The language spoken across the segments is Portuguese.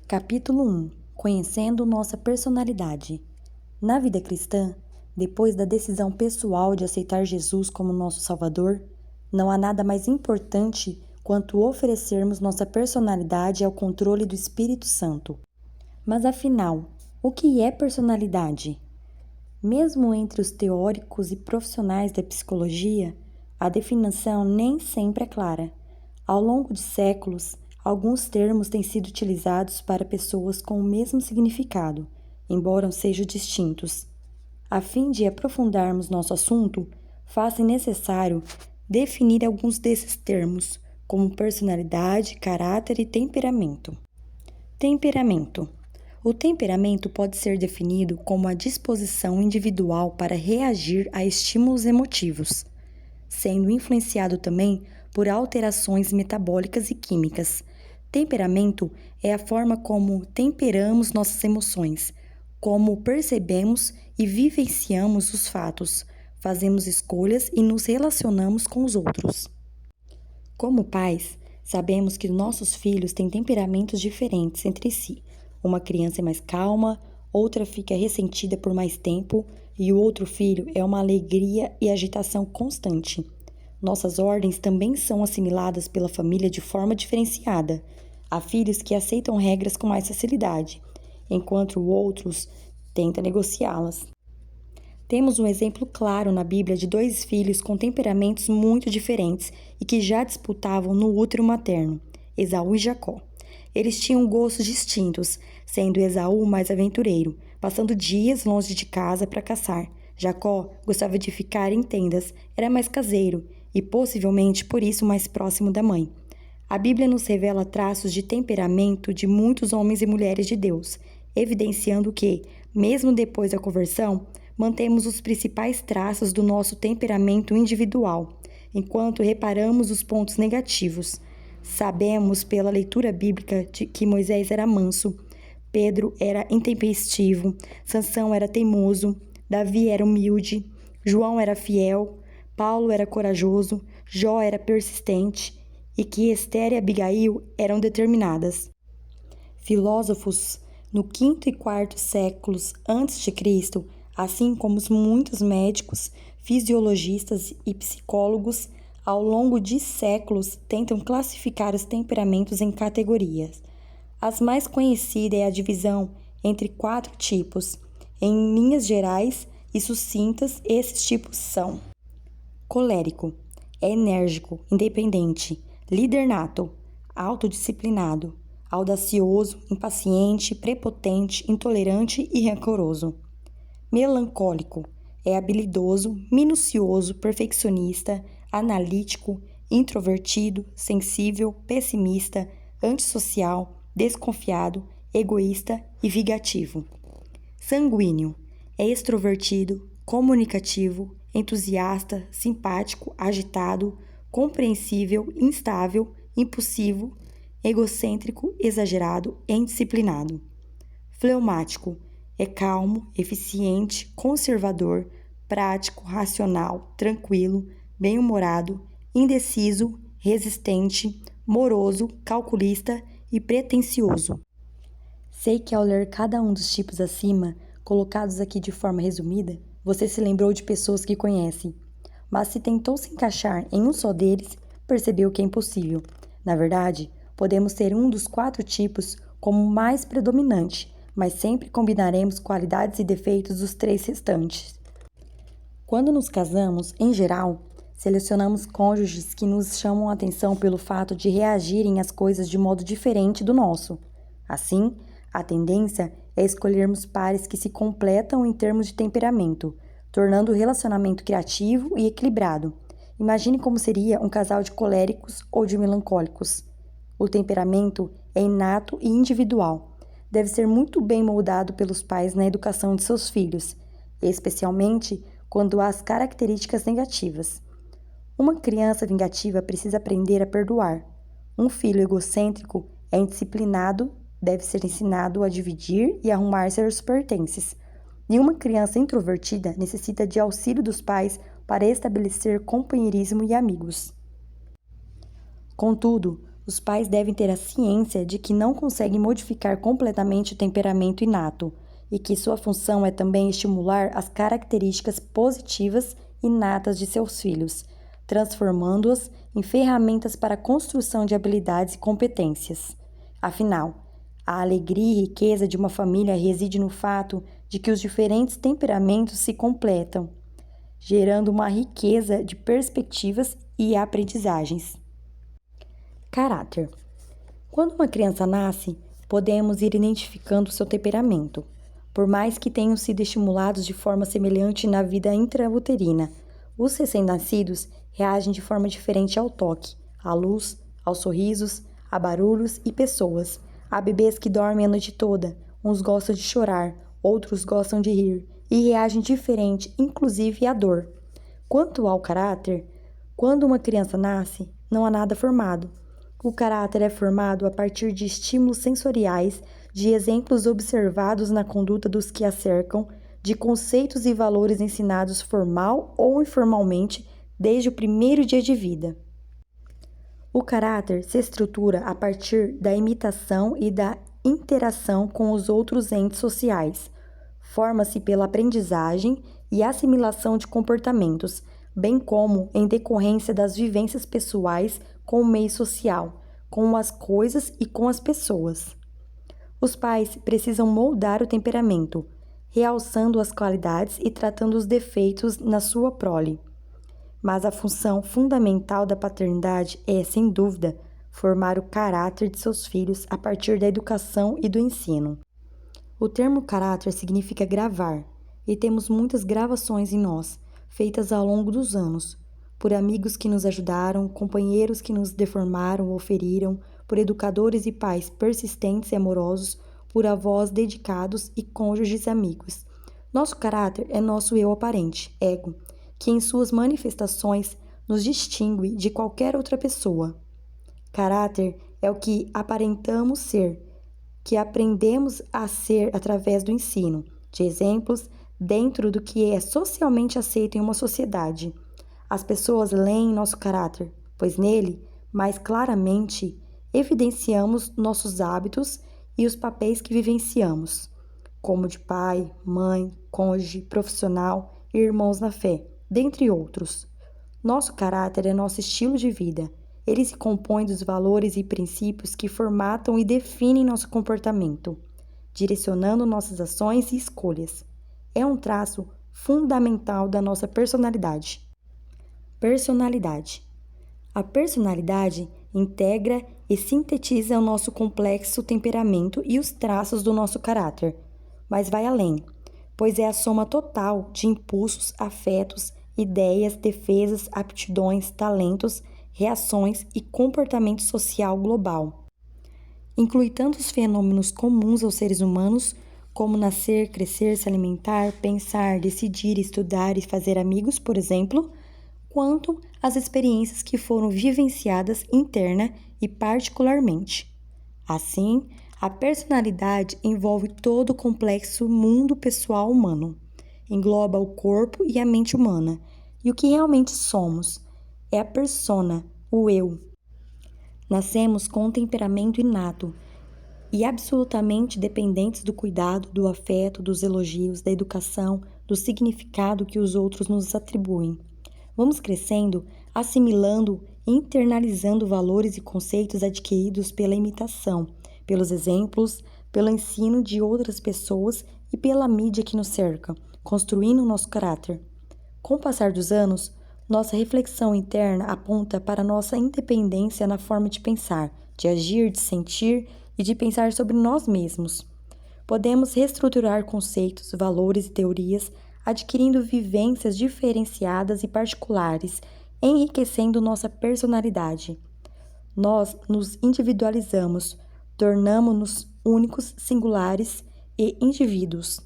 Capítulo 1. Conhecendo nossa personalidade. Na vida cristã, depois da decisão pessoal de aceitar Jesus como nosso Salvador, não há nada mais importante quanto oferecermos nossa personalidade ao controle do Espírito Santo. Mas afinal, o que é personalidade? Mesmo entre os teóricos e profissionais da psicologia, a definição nem sempre é clara. Ao longo de séculos, alguns termos têm sido utilizados para pessoas com o mesmo significado, embora sejam distintos. A fim de aprofundarmos nosso assunto, faz-se necessário definir alguns desses termos, como personalidade, caráter e temperamento. Temperamento. O temperamento pode ser definido como a disposição individual para reagir a estímulos emotivos, sendo influenciado também por alterações metabólicas e químicas. Temperamento é a forma como temperamos nossas emoções, como percebemos e vivenciamos os fatos, fazemos escolhas e nos relacionamos com os outros. Como pais, sabemos que nossos filhos têm temperamentos diferentes entre si. Uma criança é mais calma, outra fica ressentida por mais tempo e o outro filho é uma alegria e agitação constante. Nossas ordens também são assimiladas pela família de forma diferenciada. Há filhos que aceitam regras com mais facilidade, enquanto outros tentam negociá-las. Temos um exemplo claro na Bíblia de dois filhos com temperamentos muito diferentes e que já disputavam no útero materno, Esaú e Jacó. Eles tinham gostos distintos, sendo Esaú mais aventureiro, passando dias longe de casa para caçar. Jacó gostava de ficar em tendas, era mais caseiro e possivelmente por isso mais próximo da mãe. A Bíblia nos revela traços de temperamento de muitos homens e mulheres de Deus, evidenciando que, mesmo depois da conversão, mantemos os principais traços do nosso temperamento individual, enquanto reparamos os pontos negativos. Sabemos pela leitura bíblica que Moisés era manso, Pedro era intempestivo, Sansão era teimoso, Davi era humilde, João era fiel, Paulo era corajoso, Jó era persistente e que Ester e Abigail eram determinadas. Filósofos no quinto e quarto séculos antes de Cristo, assim como muitos médicos, fisiologistas e psicólogos, ao longo de séculos tentam classificar os temperamentos em categorias. As mais conhecidas é a divisão entre 4 tipos. Em linhas gerais e sucintas, esses tipos são: colérico, é enérgico, independente, líder nato, autodisciplinado, audacioso, impaciente, prepotente, intolerante e rancoroso. Melancólico, é habilidoso, minucioso, perfeccionista, analítico, introvertido, sensível, pessimista, antissocial, desconfiado, egoísta e vingativo. Sanguíneo, é extrovertido, comunicativo, entusiasta, simpático, agitado, compreensível, instável, impulsivo, egocêntrico, exagerado e indisciplinado. Fleumático, é calmo, eficiente, conservador, prático, racional, tranquilo, bem-humorado, indeciso, resistente, moroso, calculista e pretensioso. Sei que ao ler cada um dos tipos acima, colocados aqui de forma resumida, você se lembrou de pessoas que conhece, mas se tentou se encaixar em um só deles, percebeu que é impossível. Na verdade, podemos ter um dos 4 tipos como mais predominante, mas sempre combinaremos qualidades e defeitos dos 3 restantes. Quando nos casamos, em geral, selecionamos cônjuges que nos chamam a atenção pelo fato de reagirem às coisas de modo diferente do nosso. Assim, a tendência é escolhermos pares que se completam em termos de temperamento, tornando o relacionamento criativo e equilibrado. Imagine como seria um casal de coléricos ou de melancólicos. O temperamento é inato e individual. Deve ser muito bem moldado pelos pais na educação de seus filhos, especialmente quando há as características negativas. Uma criança vingativa precisa aprender a perdoar. Um filho egocêntrico é indisciplinado, deve ser ensinado a dividir e arrumar seus pertences. E uma criança introvertida necessita de auxílio dos pais para estabelecer companheirismo e amigos. Contudo, Os pais devem ter a ciência de que não conseguem modificar completamente o temperamento inato e que sua função é também estimular as características positivas inatas de seus filhos, transformando-as em ferramentas para a construção de habilidades e competências. Afinal, a alegria e riqueza de uma família reside no fato de que os diferentes temperamentos se completam, gerando uma riqueza de perspectivas e aprendizagens. Caráter. Quando uma criança nasce, podemos ir identificando seu temperamento. Por mais que tenham sido estimulados de forma semelhante na vida intrauterina, os recém-nascidos reagem de forma diferente ao toque, à luz, aos sorrisos, a barulhos e pessoas. Há bebês que dormem a noite toda, uns gostam de chorar, outros gostam de rir e reagem diferente, inclusive à dor. Quanto ao caráter, quando uma criança nasce, não há nada formado. O caráter é formado a partir de estímulos sensoriais, de exemplos observados na conduta dos que a cercam, de conceitos e valores ensinados formal ou informalmente desde o primeiro dia de vida. O caráter se estrutura a partir da imitação e da interação com os outros entes sociais. Forma-se pela aprendizagem e assimilação de comportamentos, bem como em decorrência das vivências pessoais com o meio social, com as coisas e com as pessoas. Os pais precisam moldar o temperamento, realçando as qualidades e tratando os defeitos na sua prole. Mas a função fundamental da paternidade é, sem dúvida, formar o caráter de seus filhos a partir da educação e do ensino. O termo caráter significa gravar, e temos muitas gravações em nós, feitas ao longo dos anos, por amigos que nos ajudaram, companheiros que nos deformaram ou feriram, por educadores e pais persistentes e amorosos, por avós dedicados e cônjuges amigos. Nosso caráter é nosso eu aparente, ego, que em suas manifestações nos distingue de qualquer outra pessoa. Caráter é o que aparentamos ser, que aprendemos a ser através do ensino, de exemplos, dentro do que é socialmente aceito em uma sociedade. As pessoas leem nosso caráter, pois nele, mais claramente, evidenciamos nossos hábitos e os papéis que vivenciamos, como de pai, mãe, cônjuge, profissional e irmãos na fé, dentre outros. Nosso caráter é nosso estilo de vida. Ele se compõe dos valores e princípios que formatam e definem nosso comportamento, direcionando nossas ações e escolhas. É um traço fundamental da nossa personalidade. Personalidade. A personalidade integra e sintetiza o nosso complexo temperamento e os traços do nosso caráter, mas vai além, pois é a soma total de impulsos, afetos, ideias, defesas, aptidões, talentos, reações e comportamento social global. Inclui tantos fenômenos comuns aos seres humanos, como nascer, crescer, se alimentar, pensar, decidir, estudar e fazer amigos, por exemplo, quanto as experiências que foram vivenciadas interna e particularmente. Assim, a personalidade envolve todo o complexo mundo pessoal humano, engloba o corpo e a mente humana, e o que realmente somos é a persona, o eu. Nascemos com um temperamento inato e absolutamente dependentes do cuidado, do afeto, dos elogios, da educação, do significado que os outros nos atribuem. Vamos crescendo, assimilando e internalizando valores e conceitos adquiridos pela imitação, pelos exemplos, pelo ensino de outras pessoas e pela mídia que nos cerca, construindo o nosso caráter. Com o passar dos anos, nossa reflexão interna aponta para nossa independência na forma de pensar, de agir, de sentir e de pensar sobre nós mesmos. Podemos reestruturar conceitos, valores e teorias, adquirindo vivências diferenciadas e particulares, enriquecendo nossa personalidade. Nós nos individualizamos, tornamo-nos únicos, singulares e indivíduos.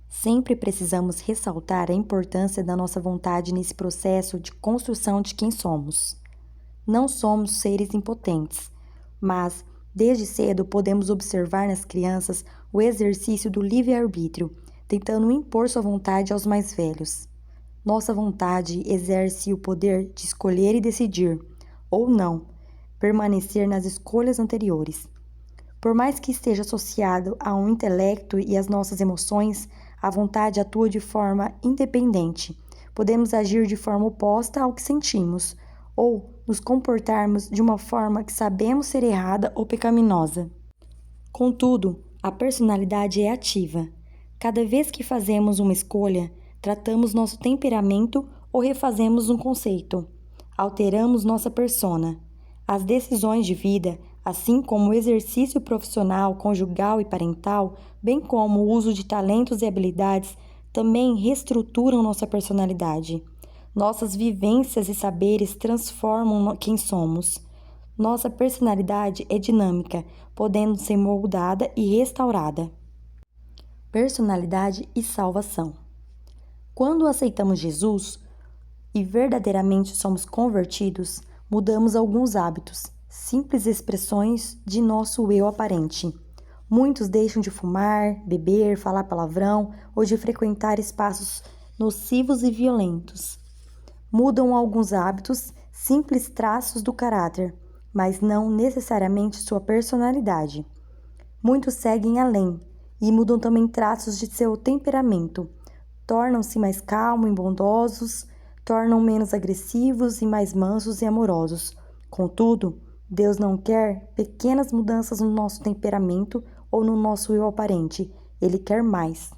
Sempre precisamos ressaltar a importância da nossa vontade nesse processo de construção de quem somos. Não somos seres impotentes, mas, desde cedo, podemos observar nas crianças o exercício do livre-arbítrio, tentando impor sua vontade aos mais velhos. Nossa vontade exerce o poder de escolher e decidir, ou não, permanecer nas escolhas anteriores. Por mais que esteja associado a um intelecto e às nossas emoções, a vontade atua de forma independente. Podemos agir de forma oposta ao que sentimos, ou nos comportarmos de uma forma que sabemos ser errada ou pecaminosa. Contudo, a personalidade é ativa. Cada vez que fazemos uma escolha, tratamos nosso temperamento ou refazemos um conceito. Alteramos nossa persona. As decisões de vida, assim como o exercício profissional, conjugal e parental, bem como o uso de talentos e habilidades, também reestruturam nossa personalidade. Nossas vivências e saberes transformam quem somos. Nossa personalidade é dinâmica, podendo ser moldada e restaurada. Personalidade e salvação. Quando aceitamos Jesus e verdadeiramente somos convertidos, mudamos alguns hábitos, simples expressões de nosso eu aparente. Muitos deixam de fumar, beber, falar palavrão ou de frequentar espaços nocivos e violentos. Mudam alguns hábitos, simples traços do caráter, mas não necessariamente sua personalidade. Muitos seguem além e mudam também traços de seu temperamento. Tornam-se mais calmos e bondosos, tornam menos agressivos e mais mansos e amorosos. Contudo, Deus não quer pequenas mudanças no nosso temperamento ou no nosso eu aparente. Ele quer mais.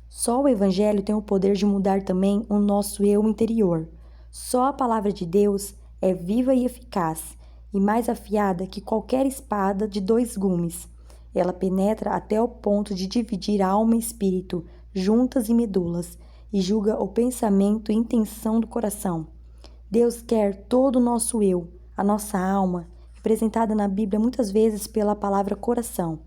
Só o Evangelho tem o poder de mudar também o nosso eu interior. Só a palavra de Deus é viva e eficaz, e mais afiada que qualquer espada de 2 gumes. Ela penetra até o ponto de dividir alma e espírito, juntas e medulas, e julga o pensamento e intenção do coração. Deus quer todo o nosso eu, a nossa alma, representada na Bíblia muitas vezes pela palavra coração.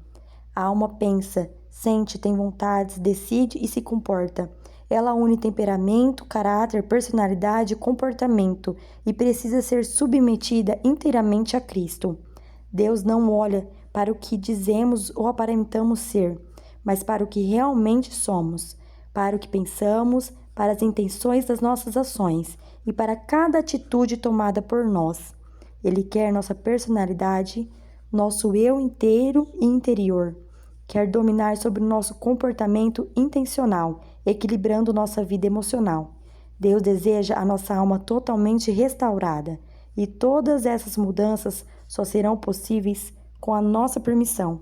A alma pensa, sente, tem vontades, decide e se comporta. Ela une temperamento, caráter, personalidade e comportamento e precisa ser submetida inteiramente a Cristo. Deus não olha para o que dizemos ou aparentamos ser, mas para o que realmente somos, para o que pensamos, para as intenções das nossas ações e para cada atitude tomada por nós. Ele quer nossa personalidade, nosso eu inteiro e interior. Quer dominar sobre o nosso comportamento intencional, equilibrando nossa vida emocional. Deus deseja a nossa alma totalmente restaurada, e todas essas mudanças só serão possíveis com a nossa permissão.